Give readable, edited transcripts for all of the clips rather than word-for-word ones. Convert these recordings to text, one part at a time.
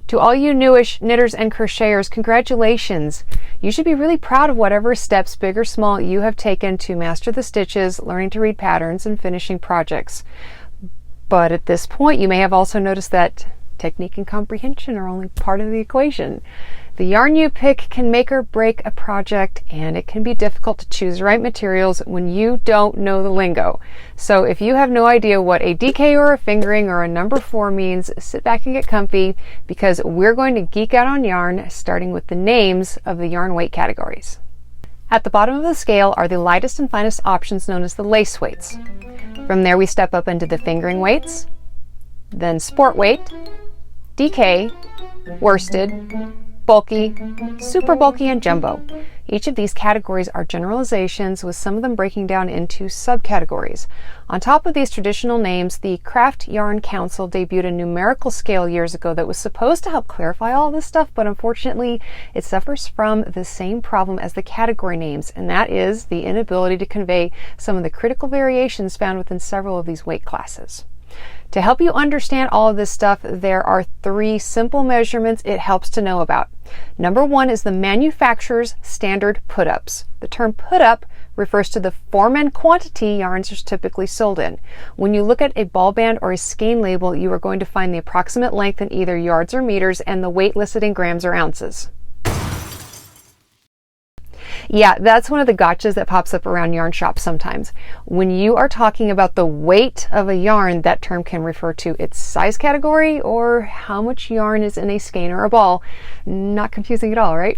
To all you newish knitters and crocheters, congratulations! You should be really proud of whatever steps, big or small, you have taken to master the stitches, learning to read patterns, and finishing projects. But at this point, you may have also noticed that technique and comprehension are only part of the equation. The yarn you pick can make or break a project, and it can be difficult to choose the right materials when you don't know the lingo. So if you have no idea what a DK or a fingering or a number 4 means, sit back and get comfy, because we're going to geek out on yarn, starting with the names of the yarn weight categories. At the bottom of the scale are the lightest and finest options known as the lace weights. From there we step up into the fingering weights, then sport weight, DK, worsted, bulky, super bulky, and jumbo. Each of these categories are generalizations, with some of them breaking down into subcategories. On top of these traditional names, the Craft Yarn Council debuted a numerical scale years ago that was supposed to help clarify all this stuff, but unfortunately it suffers from the same problem as the category names, and that is the inability to convey some of the critical variations found within several of these weight classes. To help you understand all of this stuff, there are 3 simple measurements it helps to know about. Number 1 is the manufacturer's standard put-ups. The term put-up refers to the form and quantity yarns are typically sold in. When you look at a ball band or a skein label, you are going to find the approximate length in either yards or meters and the weight listed in grams or ounces. Yeah, that's one of the gotchas that pops up around yarn shops sometimes. When you are talking about the weight of a yarn, that term can refer to its size category or how much yarn is in a skein or a ball. Not confusing at all, right?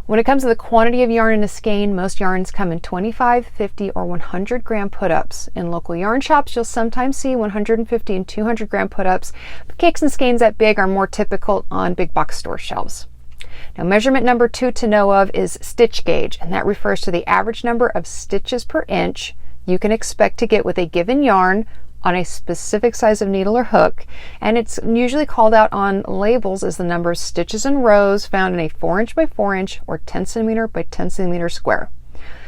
When it comes to the quantity of yarn in a skein, most yarns come in 25, 50, or 100 gram put-ups. In local yarn shops, you'll sometimes see 150 and 200 gram put-ups, but cakes and skeins that big are more typical on big box store shelves. Now, measurement number 2 to know of is stitch gauge, and that refers to the average number of stitches per inch you can expect to get with a given yarn on a specific size of needle or hook, and it's usually called out on labels as the number of stitches in rows found in a 4 inch by 4 inch or 10 centimeter by 10 centimeter square.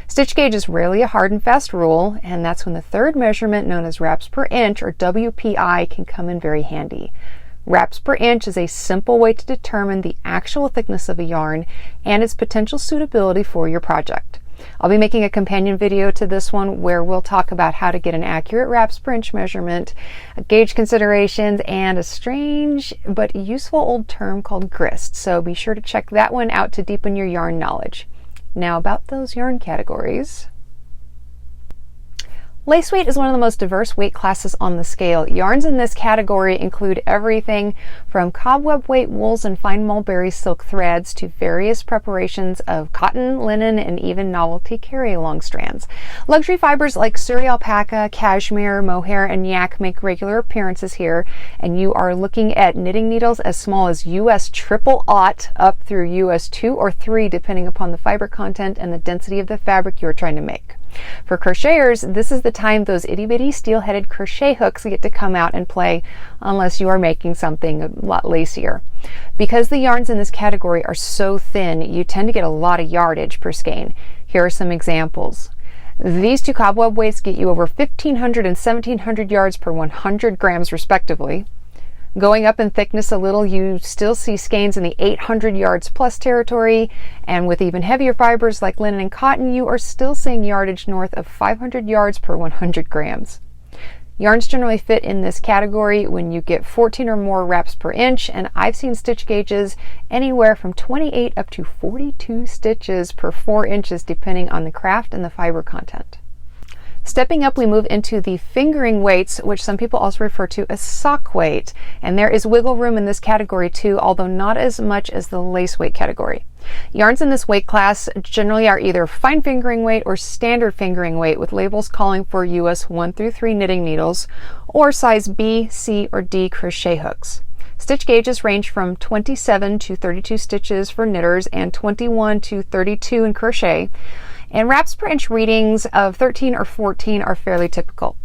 Stitch gauge is rarely a hard and fast rule, and that's when the third measurement, known as wraps per inch or WPI, can come in very handy. Wraps per inch is a simple way to determine the actual thickness of a yarn and its potential suitability for your project. I'll be making a companion video to this one where we'll talk about how to get an accurate wraps per inch measurement, gauge considerations, and a strange but useful old term called grist. So be sure to check that one out to deepen your yarn knowledge. Now about those yarn categories. Lace weight is one of the most diverse weight classes on the scale. Yarns in this category include everything from cobweb weight wools and fine mulberry silk threads to various preparations of cotton, linen, and even novelty carry-along strands. Luxury fibers like Surrey alpaca, cashmere, mohair, and yak make regular appearances here, and you are looking at knitting needles as small as US 000 up through US 2 or 3 depending upon the fiber content and the density of the fabric you are trying to make. For crocheters, this is the time those itty-bitty steel-headed crochet hooks get to come out and play, unless you are making something a lot lacier. Because the yarns in this category are so thin, you tend to get a lot of yardage per skein. Here are some examples. These 2 cobweb weights get you over 1,500 and 1,700 yards per 100 grams respectively. Going up in thickness a little, you still see skeins in the 800 yards plus territory, and with even heavier fibers like linen and cotton, you are still seeing yardage north of 500 yards per 100 grams. Yarns generally fit in this category when you get 14 or more wraps per inch, and I've seen stitch gauges anywhere from 28 up to 42 stitches per 4 inches depending on the craft and the fiber content. Stepping up, we move into the fingering weights, which some people also refer to as sock weight. And there is wiggle room in this category too, although not as much as the lace weight category. Yarns in this weight class generally are either fine fingering weight or standard fingering weight, with labels calling for US 1 through 3 knitting needles or size B, C, or D crochet hooks. Stitch gauges range from 27 to 32 stitches for knitters and 21 to 32 in crochet. And wraps per inch readings of 13 or 14 are fairly typical.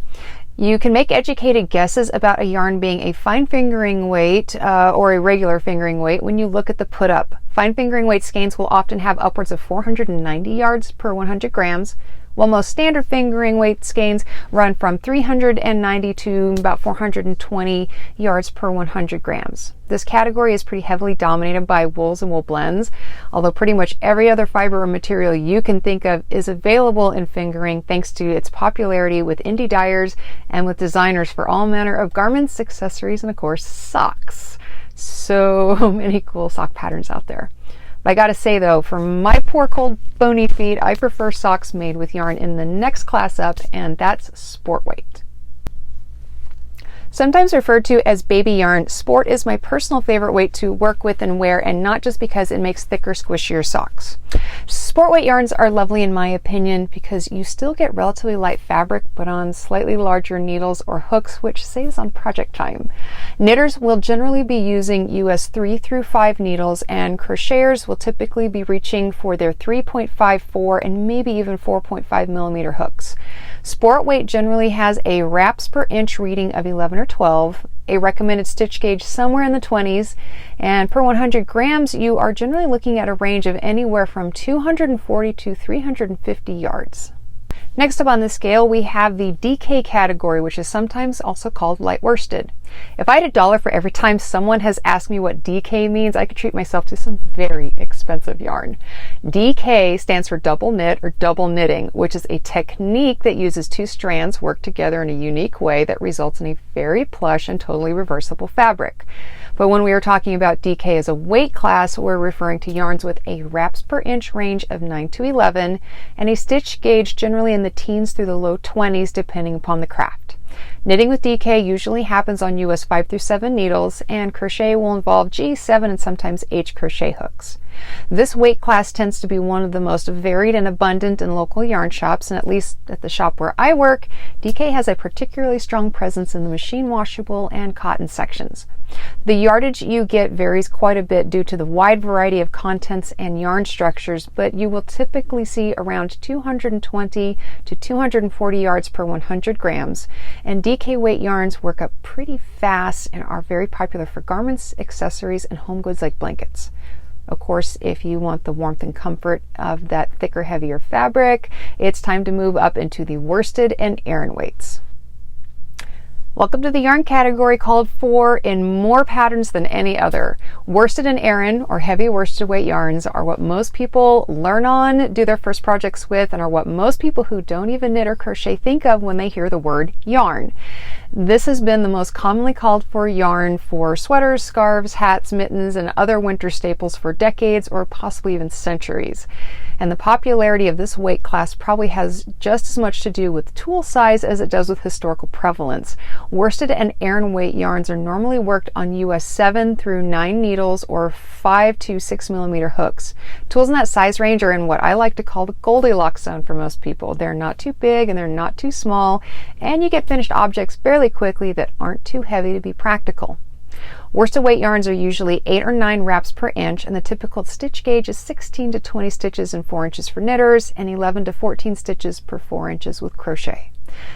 You can make educated guesses about a yarn being a fine fingering weight or a regular fingering weight when you look at the put up. Fine fingering weight skeins will often have upwards of 490 yards per 100 grams, while most standard fingering weight skeins run from 390 to about 420 yards per 100 grams. This category is pretty heavily dominated by wools and wool blends, although pretty much every other fiber or material you can think of is available in fingering thanks to its popularity with indie dyers and with designers for all manner of garments, accessories, and of course socks. So many cool sock patterns out there. But I gotta say though, for my poor cold bony feet, I prefer socks made with yarn in the next class up, and that's sport weight. Sometimes referred to as baby yarn, sport is my personal favorite weight to work with and wear, and not just because it makes thicker, squishier socks. Sport weight yarns are lovely in my opinion because you still get relatively light fabric but on slightly larger needles or hooks, which saves on project time. Knitters will generally be using US 3 through 5 needles, and crocheters will typically be reaching for their 3.54 and maybe even 4.5 millimeter hooks. Sport weight generally has a wraps per inch reading of 11 or 12, a recommended stitch gauge somewhere in the 20s, and per 100 grams you are generally looking at a range of anywhere from 240 to 350 yards. Next up on the scale, we have the DK category, which is sometimes also called light worsted. If I had $1 for every time someone has asked me what DK means, I could treat myself to some very expensive yarn. DK stands for double knit or double knitting, which is a technique that uses two strands worked together in a unique way that results in a very plush and totally reversible fabric. But when we are talking about DK as a weight class, we're referring to yarns with a wraps per inch range of 9 to 11 and a stitch gauge generally in the teens through the low 20s depending upon the craft. Knitting with DK usually happens on US 5 through 7 needles, and crochet will involve G7 and sometimes H crochet hooks. This weight class tends to be one of the most varied and abundant in local yarn shops, and at least at the shop where I work, DK has a particularly strong presence in the machine washable and cotton sections. The yardage you get varies quite a bit due to the wide variety of contents and yarn structures, but you will typically see around 220 to 240 yards per 100 grams, and DK weight yarns work up pretty fast and are very popular for garments, accessories, and home goods like blankets. Of course, if you want the warmth and comfort of that thicker, heavier fabric, it's time to move up into the worsted and Aran weights. Welcome to the yarn category called for in more patterns than any other. Worsted and Aran, or heavy worsted weight yarns, are what most people learn on, do their first projects with, and are what most people who don't even knit or crochet think of when they hear the word yarn. This has been the most commonly called for yarn for sweaters, scarves, hats, mittens, and other winter staples for decades or possibly even centuries. And the popularity of this weight class probably has just as much to do with tool size as it does with historical prevalence. Worsted and Aran weight yarns are normally worked on US 7 through 9 needles or 5 to 6 millimeter hooks. Tools in that size range are in what I like to call the Goldilocks zone for most people. They're not too big and they're not too small, and you get finished objects fairly quickly that aren't too heavy to be practical. Worsted weight yarns are usually 8 or 9 wraps per inch, and the typical stitch gauge is 16 to 20 stitches in 4 inches for knitters and 11 to 14 stitches per 4 inches with crochet.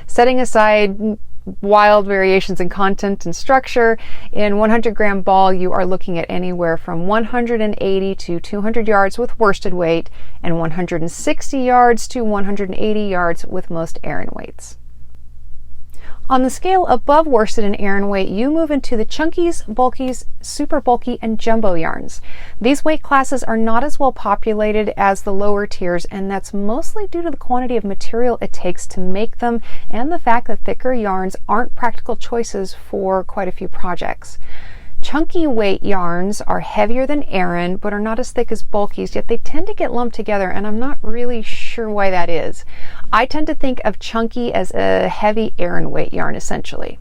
Setting aside wild variations in content and structure, in 100 gram ball you are looking at anywhere from 180 to 200 yards with worsted weight and 160 yards to 180 yards with most Aran weights. On the scale above worsted and Aran weight, you move into the chunkies, bulkies, super bulky, and jumbo yarns. These weight classes are not as well populated as the lower tiers, and that's mostly due to the quantity of material it takes to make them and the fact that thicker yarns aren't practical choices for quite a few projects. Chunky weight yarns are heavier than Aran, but are not as thick as bulkies, yet they tend to get lumped together, and I'm not really sure why that is. I tend to think of chunky as a heavy Aran weight yarn, essentially.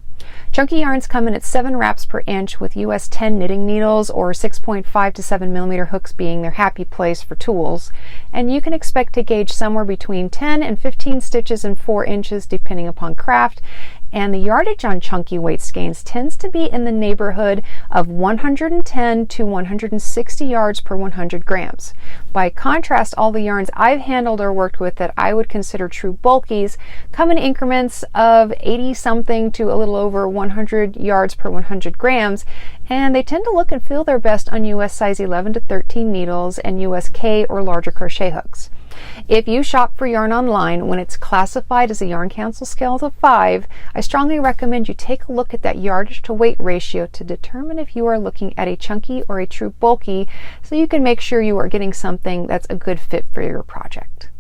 Chunky yarns come in at 7 wraps per inch with US 10 knitting needles or 6.5 to 7 millimeter hooks being their happy place for tools, and you can expect to gauge somewhere between 10 and 15 stitches in 4 inches depending upon craft, and the yardage on chunky weight skeins tends to be in the neighborhood of 110 to 160 yards per 100 grams. By contrast, all the yarns I've handled or worked with that I would consider true bulkies come in increments of 80 something to a little over 100 yards per 100 grams, and they tend to look and feel their best on US size 11 to 13 needles and US K or larger crochet hooks. If you shop for yarn online when it's classified as a Yarn Council scale of 5, I strongly recommend you take a look at that yardage to weight ratio to determine if you are looking at a chunky or a true bulky, so you can make sure you are getting something that's a good fit for your project.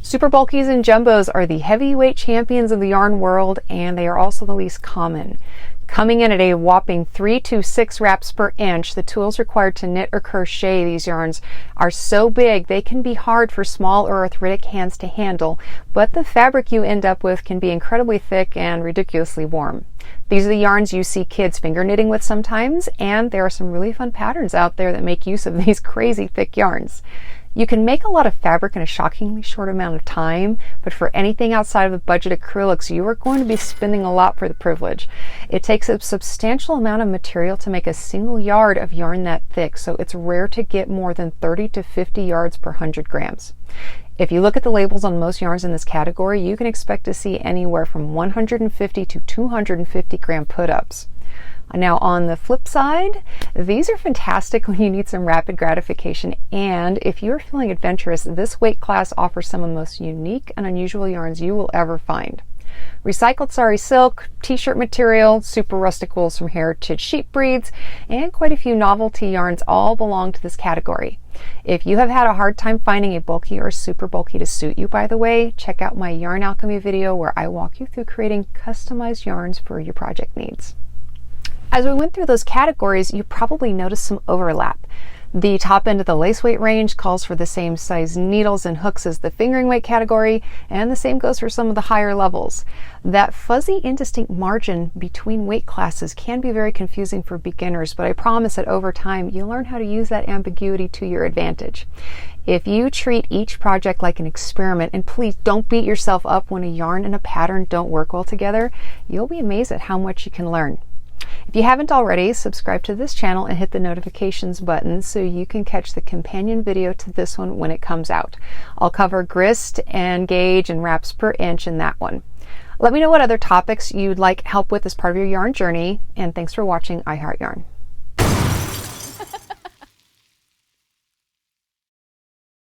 Super bulkies and jumbos are the heavyweight champions of the yarn world, and they are also the least common. Coming in at a whopping 3 to 6 wraps per inch, the tools required to knit or crochet these yarns are so big they can be hard for small or arthritic hands to handle, but the fabric you end up with can be incredibly thick and ridiculously warm. These are the yarns you see kids finger knitting with sometimes, and there are some really fun patterns out there that make use of these crazy thick yarns. You can make a lot of fabric in a shockingly short amount of time, but for anything outside of the budget acrylics, you are going to be spending a lot for the privilege. It takes a substantial amount of material to make a single yard of yarn that thick, so it's rare to get more than 30 to 50 yards per 100 grams. If you look at the labels on most yarns in this category, you can expect to see anywhere from 150 to 250 gram put-ups. Now on the flip side, these are fantastic when you need some rapid gratification, and if you're feeling adventurous, this weight class offers some of the most unique and unusual yarns you will ever find. Recycled sari silk, t-shirt material, super rustic wools from heritage sheep breeds, and quite a few novelty yarns all belong to this category. If you have had a hard time finding a bulky or super bulky to suit you, by the way, check out my yarn alchemy video where I walk you through creating customized yarns for your project needs. As we went through those categories, you probably noticed some overlap. The top end of the lace weight range calls for the same size needles and hooks as the fingering weight category, and the same goes for some of the higher levels. That fuzzy, indistinct margin between weight classes can be very confusing for beginners, but I promise that over time you'll learn how to use that ambiguity to your advantage. If you treat each project like an experiment, and please don't beat yourself up when a yarn and a pattern don't work well together, you'll be amazed at how much you can learn. If you haven't already, subscribe to this channel and hit the notifications button so you can catch the companion video to this one when it comes out. I'll cover grist and gauge and wraps per inch in that one. Let me know what other topics you'd like help with as part of your yarn journey, and thanks for watching I Heart Yarn.